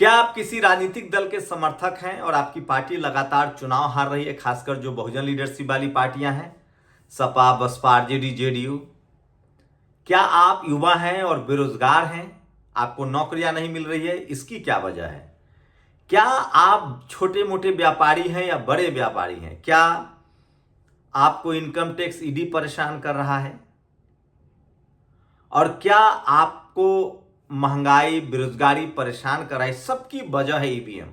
क्या आप किसी राजनीतिक दल के समर्थक हैं और आपकी पार्टी लगातार चुनाव हार रही है, खासकर जो बहुजन लीडरशिप वाली पार्टियां हैं, सपा, बसपा, आरजेडी, जेडीयू? क्या आप युवा हैं और बेरोजगार हैं, आपको नौकरियां नहीं मिल रही है? इसकी क्या वजह है? क्या आप छोटे मोटे व्यापारी हैं या बड़े व्यापारी हैं? क्या आपको इनकम टैक्स ईडी परेशान कर रहा है? और क्या आपको महंगाई, बेरोजगारी परेशान कर रहा है? सबकी वजह है ईवीएम।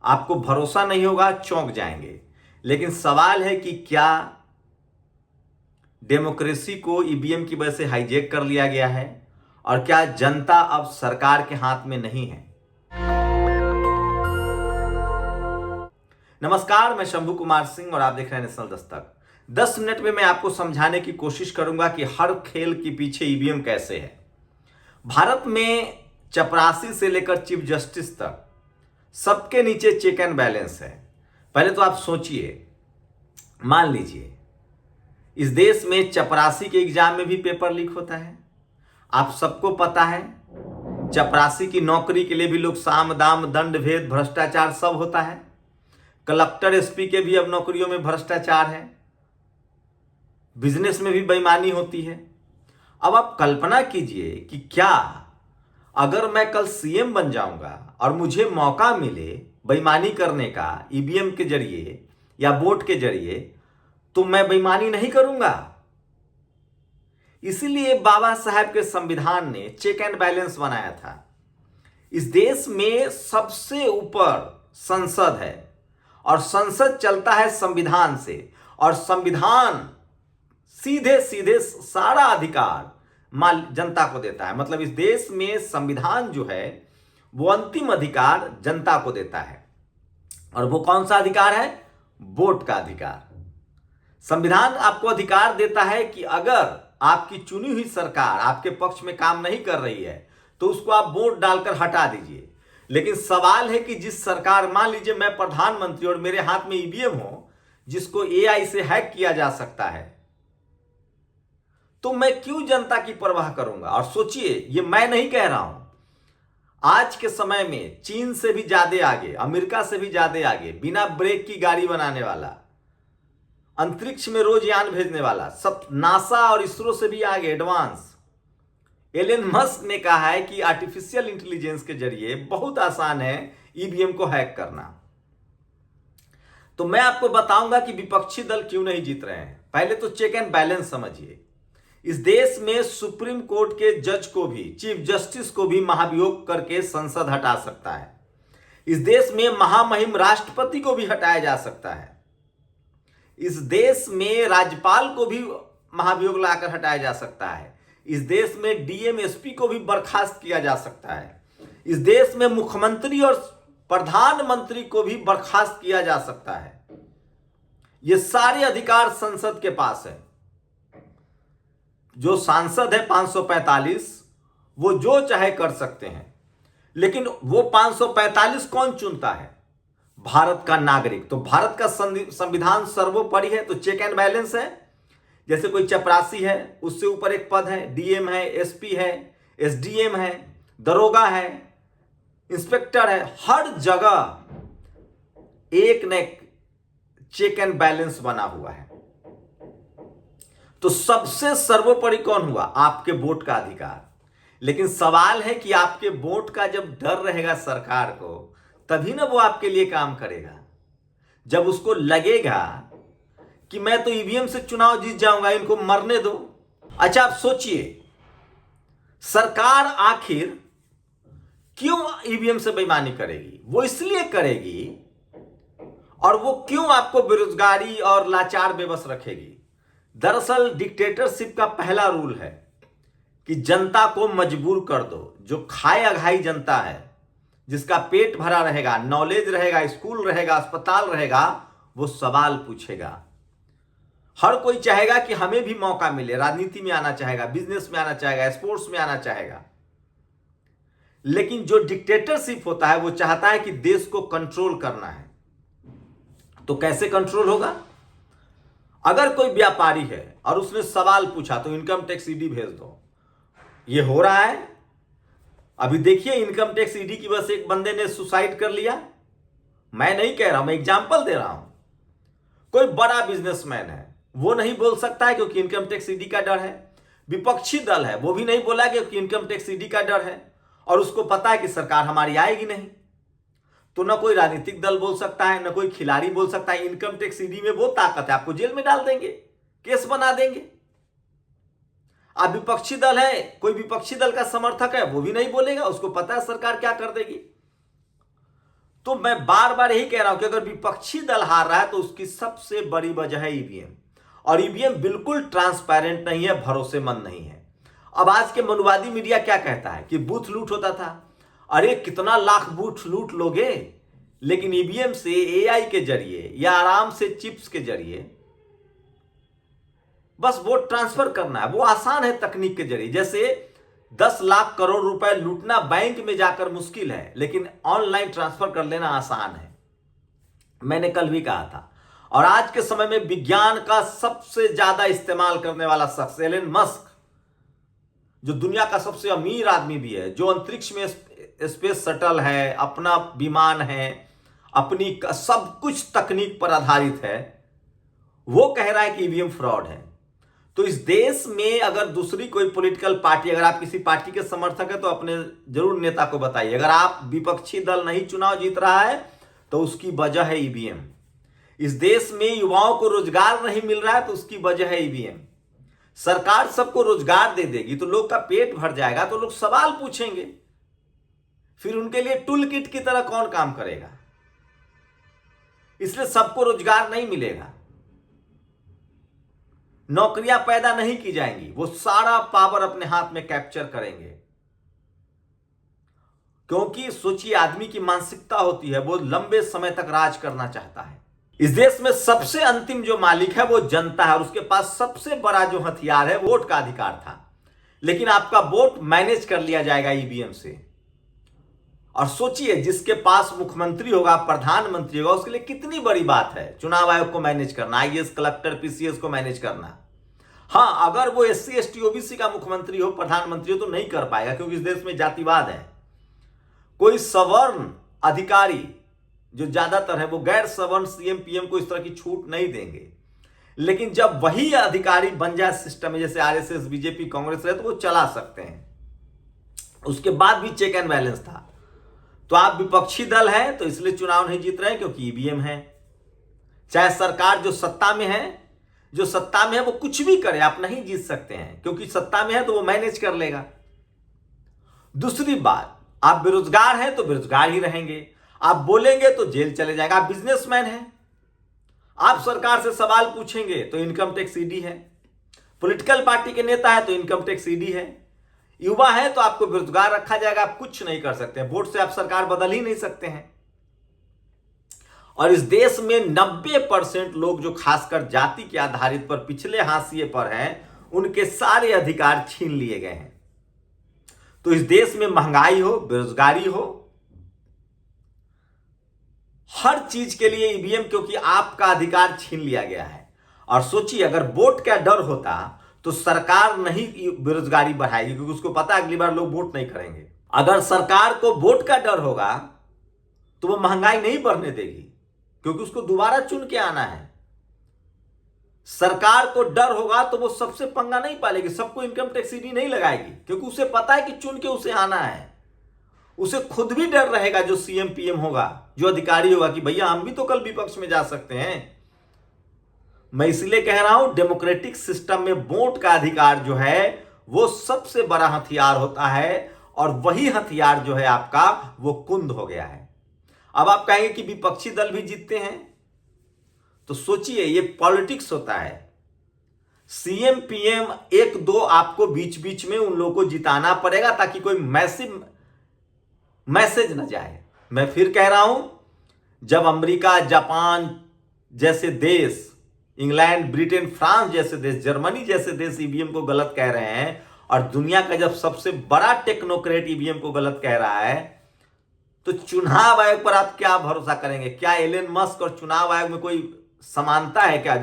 आपको भरोसा नहीं होगा, चौंक जाएंगे। लेकिन सवाल है कि क्या डेमोक्रेसी को ईवीएम की वजह से हाईजैक कर लिया गया है और क्या जनता अब सरकार के हाथ में नहीं है? नमस्कार, मैं शंभू कुमार सिंह और आप देख रहे हैं नेशनल दस्तक। 10 मिनट में मैं आपको समझाने की कोशिश करूंगा कि हर खेल के पीछे ईवीएम कैसे है। भारत में चपरासी से लेकर चीफ जस्टिस तक सबके नीचे चेक एंड बैलेंस है। पहले तो आप सोचिए, मान लीजिए इस देश में चपरासी के एग्जाम में भी पेपर लीक होता है। आप सबको पता है, चपरासी की नौकरी के लिए भी लोग साम दाम दंड भेद भ्रष्टाचार सब होता है। कलेक्टर, एसपी के भी अब नौकरियों में भ्रष्टाचार है। बिजनेस में भी बेईमानी होती है। अब आप कल्पना कीजिए कि क्या अगर मैं कल सीएम बन जाऊंगा और मुझे मौका मिले बेईमानी करने का ईवीएम के जरिए या वोट के जरिए, तो मैं बेईमानी नहीं करूंगा। इसीलिए बाबा साहब के संविधान ने चेक एंड बैलेंस बनाया था। इस देश में सबसे ऊपर संसद है और संसद चलता है संविधान से, और संविधान सीधे सीधे सारा अधिकार जनता को देता है। मतलब इस देश में संविधान जो है वो अंतिम अधिकार जनता को देता है। और वो कौन सा अधिकार है? वोट का अधिकार। संविधान आपको अधिकार देता है कि अगर आपकी चुनी हुई सरकार आपके पक्ष में काम नहीं कर रही है तो उसको आप वोट डालकर हटा दीजिए। लेकिन सवाल है कि जिस सरकार, मान लीजिए मैं प्रधानमंत्री और मेरे हाथ में ईवीएम हो जिसको एआई से हैक किया जा सकता है, तो मैं क्यों जनता की परवाह करूंगा? और सोचिए, ये मैं नहीं कह रहा हूं, आज के समय में चीन से भी ज्यादा आगे, अमेरिका से भी ज्यादा आगे, बिना ब्रेक की गाड़ी बनाने वाला, अंतरिक्ष में रोज यान भेजने वाला, सब नासा और इसरो से भी आगे एडवांस एलन मस्क ने कहा है कि आर्टिफिशियल इंटेलिजेंस के जरिए बहुत आसान है ईवीएम को हैक करना। तो मैं आपको बताऊंगा कि विपक्षी दल क्यों नहीं जीत रहे हैं। पहले तो चेक एंड बैलेंस समझिए। इस देश में सुप्रीम कोर्ट के जज को भी, चीफ जस्टिस को भी महाभियोग करके संसद हटा सकता है। इस देश में महामहिम राष्ट्रपति को भी हटाया जा सकता है। इस देश में राज्यपाल को भी महाभियोग लाकर हटाया जा सकता है। इस देश में डीएम, एसपी को भी बर्खास्त किया जा सकता है। इस देश में मुख्यमंत्री और प्रधानमंत्री को भी बर्खास्त किया जा सकता है। ये सारे अधिकार संसद के पास है। जो सांसद है 545, वो जो चाहे कर सकते हैं। लेकिन वो 545 कौन चुनता है? भारत का नागरिक। तो भारत का संविधान सर्वोपरि है। तो चेक एंड बैलेंस है। जैसे कोई चपरासी है, उससे ऊपर एक पद है, डीएम है, एसपी है, एसडीएम है, दरोगा है, इंस्पेक्टर है। हर जगह एक न एक चेक एंड बैलेंस बना हुआ है। तो सबसे सर्वोपरि कौन हुआ? आपके वोट का अधिकार। लेकिन सवाल है कि आपके वोट का जब डर रहेगा सरकार को, तभी ना वो आपके लिए काम करेगा। जब उसको लगेगा कि मैं तो ईवीएम से चुनाव जीत जाऊंगा, इनको मरने दो। अच्छा, आप सोचिए, सरकार आखिर क्यों ईवीएम से बेईमानी करेगी? वो इसलिए करेगी, और वो क्यों आपको बेरोजगारी और लाचार बेबस रखेगी? दरअसल डिक्टेटरशिप का पहला रूल है कि जनता को मजबूर कर दो। जो खाए अघाई जनता है, जिसका पेट भरा रहेगा, नॉलेज रहेगा, स्कूल रहेगा, अस्पताल रहेगा, वो सवाल पूछेगा। हर कोई चाहेगा कि हमें भी मौका मिले, राजनीति में आना चाहेगा, बिजनेस में आना चाहेगा, स्पोर्ट्स में आना चाहेगा। लेकिन जो डिक्टेटरशिप होता है वो चाहता है कि देश को कंट्रोल करना है। तो कैसे कंट्रोल होगा? अगर कोई व्यापारी है और उसने सवाल पूछा तो इनकम टैक्स ईडी भेज दो। ये हो रहा है। अभी देखिए इनकम टैक्स ईडी की वजह से एक बंदे ने सुसाइड कर लिया। मैं नहीं कह रहा हूं, मैं एग्जांपल दे रहा हूं। कोई बड़ा बिजनेसमैन है, वो नहीं बोल सकता है क्योंकि इनकम टैक्स ईडी का डर है। विपक्षी दल है, वो भी नहीं बोला क्योंकि इनकम टैक्स ईडी का डर है और उसको पता है कि सरकार हमारी आएगी नहीं। तो ना कोई राजनीतिक दल बोल सकता है, ना कोई खिलाड़ी बोल सकता है। इनकम टैक्स ईडी में वो ताकत है, आपको जेल में डाल देंगे, केस बना देंगे। आप विपक्षी दल है, कोई विपक्षी दल का समर्थक है, वो भी नहीं बोलेगा, उसको पता है सरकार क्या कर देगी। तो मैं बार बार यही कह रहा हूं कि अगर विपक्षी दल हार रहा है तो उसकी सबसे बड़ी वजह है ईवीएम, और ईवीएम बिल्कुल ट्रांसपेरेंट नहीं है, भरोसेमंद नहीं है। अब आज के मनुवादी मीडिया क्या कहता है कि बूथ लूट होता था। अरे कितना लाख बूथ लूट लोगे, लेकिन ईवीएम से एआई के जरिए या आराम से चिप्स के जरिए बस वोट ट्रांसफर करना है। वो आसान है तकनीक के जरिए। जैसे 10 लाख करोड़ रुपए लूटना बैंक में जाकर मुश्किल है, लेकिन ऑनलाइन ट्रांसफर कर लेना आसान है। मैंने कल भी कहा था। और आज के समय में विज्ञान का सबसे ज्यादा इस्तेमाल करने वाला शख्स एलन मस्क, जो दुनिया का सबसे अमीर आदमी भी है, जो अंतरिक्ष में स्पेस शटल है, अपना विमान है, अपनी सब कुछ तकनीक पर आधारित है, वो कह रहा है कि ईवीएम फ्रॉड है। तो इस देश में अगर दूसरी कोई पॉलिटिकल पार्टी, अगर आप किसी पार्टी के समर्थक है तो अपने जरूर नेता को बताइए। अगर आप विपक्षी दल नहीं चुनाव जीत रहा है तो उसकी वजह है ईवीएम। इस देश में युवाओं को रोजगार नहीं मिल रहा है तो उसकी वजह है ईवीएम। सरकार सबको रोजगार दे देगी तो लोग का पेट भर जाएगा, तो लोग सवाल पूछेंगे, फिर उनके लिए टूल किट की तरह कौन काम करेगा। इसलिए सबको रोजगार नहीं मिलेगा, नौकरियां पैदा नहीं की जाएंगी, वो सारा पावर अपने हाथ में कैप्चर करेंगे। क्योंकि सोचिए, आदमी की मानसिकता होती है, वो लंबे समय तक राज करना चाहता है। इस देश में सबसे अंतिम जो मालिक है वो जनता है, और उसके पास सबसे बड़ा जो हथियार है वोट का अधिकार था। लेकिन आपका वोट मैनेज कर लिया जाएगा ईवीएम से। और सोचिए, जिसके पास मुख्यमंत्री होगा, प्रधानमंत्री होगा, उसके लिए कितनी बड़ी बात है चुनाव आयोग को मैनेज करना, आईएएस, कलेक्टर, पीसीएस को मैनेज करना। हाँ, अगर वो एससी, एसटी, ओबीसी का मुख्यमंत्री हो, प्रधानमंत्री हो, तो नहीं कर पाएगा, क्योंकि इस देश में जातिवाद है। कोई सवर्ण अधिकारी जो ज्यादातर है, वो गैर सवर्ण सीएम, पीएम को इस तरह की छूट नहीं देंगे। लेकिन जब वही अधिकारी बन जाए सिस्टम में, जैसे आरएसएस, बीजेपी, कांग्रेस रहे, तो वो चला सकते हैं। उसके बाद भी चेक एंड बैलेंस था। तो आप विपक्षी दल है तो इसलिए चुनाव नहीं जीत रहे हैं क्योंकि ईवीएम है। चाहे सरकार जो सत्ता में है वो कुछ भी करे, आप नहीं जीत सकते हैं, क्योंकि सत्ता में है तो वो मैनेज कर लेगा। दूसरी बात, आप बेरोजगार हैं तो बेरोजगार ही रहेंगे, आप बोलेंगे तो जेल चले जाएगा। आप बिजनेसमैन हैं, आप सरकार से सवाल पूछेंगे तो इनकम टैक्स ईडी है, पॉलिटिकल पार्टी के नेता है तो इनकम टैक्स ईडी है, युवा है तो आपको बेरोजगार रखा जाएगा, आप कुछ नहीं कर सकते। वोट से आप सरकार बदल ही नहीं सकते हैं। और इस देश में 90% लोग जो खासकर जाति के आधारित पर पिछले हाशिए पर हैं, उनके सारे अधिकार छीन लिए गए हैं। तो इस देश में महंगाई हो, बेरोजगारी हो, हर चीज के लिए ईवीएम, क्योंकि आपका अधिकार छीन लिया गया है। और सोचिए, अगर वोट का डर होता तो सरकार नहीं बेरोजगारी बढ़ाएगी, क्योंकि उसको पता है अगली बार लोग वोट नहीं करेंगे। अगर सरकार को वोट का डर होगा तो वो महंगाई नहीं बढ़ने देगी, क्योंकि उसको दोबारा चुन के आना है। सरकार को डर होगा तो वो सबसे पंगा नहीं पालेगी, सबको इनकम टैक्स ईडी नहीं लगाएगी, क्योंकि उसे पता है कि चुन के उसे आना है। उसे खुद भी डर रहेगा, जो सीएम पीएम होगा, जो अधिकारी होगा, कि भैया हम भी तो कल विपक्ष में जा सकते हैं। मैं इसलिए कह रहा हूं, डेमोक्रेटिक सिस्टम में वोट का अधिकार जो है वो सबसे बड़ा हथियार होता है, और वही हथियार जो है आपका, वो कुंद हो गया है। अब आप कहेंगे कि विपक्षी दल भी जीतते हैं, तो सोचिए, ये पॉलिटिक्स होता है। सीएम पीएम 1-2 आपको बीच बीच में उन लोगों को जिताना पड़ेगा, ताकि कोई मैसेज न जाए। मैं फिर कह रहा हूं, जब अमेरिका, जापान जैसे देश, इंग्लैंड, ब्रिटेन, फ्रांस जैसे देश, जर्मनी जैसे देश ईवीएम को गलत कह रहे हैं, और दुनिया का जब सबसे बड़ा टेक्नोक्रेट ईवीएम को गलत कह रहा है, तो चुनाव आयोग पर आप क्या भरोसा करेंगे? क्या एलन मस्क और चुनाव आयोग में कोई समानता है क्या?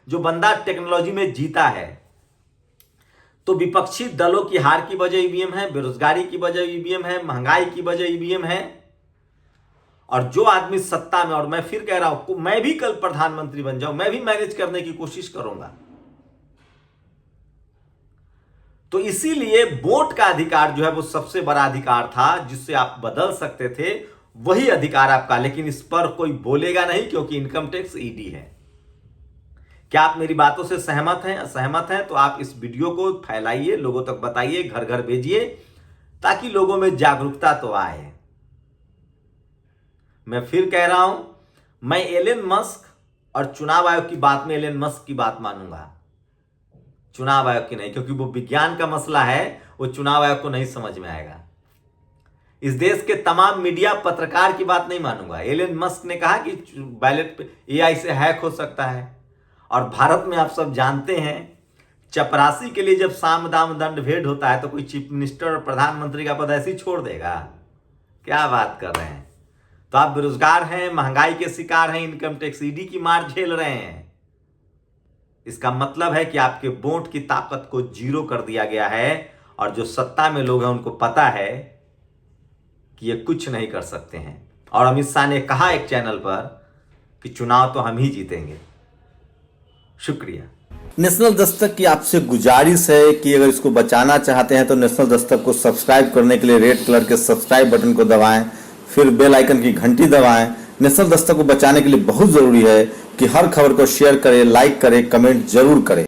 जो बंदा टेक्नोलॉजी में जीता है। तो विपक्षी दलों की हार की वजह ईवीएम है, बेरोजगारी की वजह ईवीएम है, महंगाई की वजह ईवीएम है। और जो आदमी सत्ता में, और मैं फिर कह रहा हूं, मैं भी कल प्रधानमंत्री बन जाऊं, मैं भी मैनेज करने की कोशिश करूंगा। तो इसीलिए वोट का अधिकार जो है वो सबसे बड़ा अधिकार था, जिससे आप बदल सकते थे, वही अधिकार आपका। लेकिन इस पर कोई बोलेगा नहीं, क्योंकि इनकम टैक्स ईडी है। क्या आप मेरी बातों से सहमत हैं? असहमत हैं तो आप इस वीडियो को फैलाइए, लोगों तक बताइए, घर घर भेजिए, ताकि लोगों में जागरूकता तो आए। मैं फिर कह रहा हूं, मैं एलन मस्क और चुनाव आयोग की बात में एलन मस्क की बात मानूंगा, चुनाव आयोग की नहीं, क्योंकि वो विज्ञान का मसला है, वो चुनाव आयोग को नहीं समझ में आएगा। इस देश के तमाम मीडिया पत्रकार की बात नहीं मानूंगा। एलन मस्क ने कहा कि बैलेट पे एआई से हैक हो सकता है, और भारत में आप सब जानते हैं, चपरासी के लिए जब साम दाम दंड भेद होता है तो कोई चीफ मिनिस्टर और प्रधानमंत्री का पद ऐसे ही छोड़ देगा? क्या बात कर रहे हैं? तो आप बेरोजगार हैं, महंगाई के शिकार हैं, इनकम टैक्स ईडी की मार झेल रहे हैं। इसका मतलब है कि आपके वोट की ताकत को जीरो कर दिया गया है, और जो सत्ता में लोग हैं उनको पता है कि ये कुछ नहीं कर सकते हैं। और अमित शाह ने कहा एक चैनल पर कि चुनाव तो हम ही जीतेंगे। शुक्रिया। नेशनल दस्तक की आपसे गुजारिश है कि अगर इसको बचाना चाहते हैं तो नेशनल दस्तक को सब्सक्राइब करने के लिए रेड कलर के सब्सक्राइब बटन को दबाएं, फिर बेल आइकन की घंटी दबाएं। नेशनल दस्तक को बचाने के लिए बहुत जरूरी है कि हर खबर को शेयर करें, लाइक करें, कमेंट जरूर करें।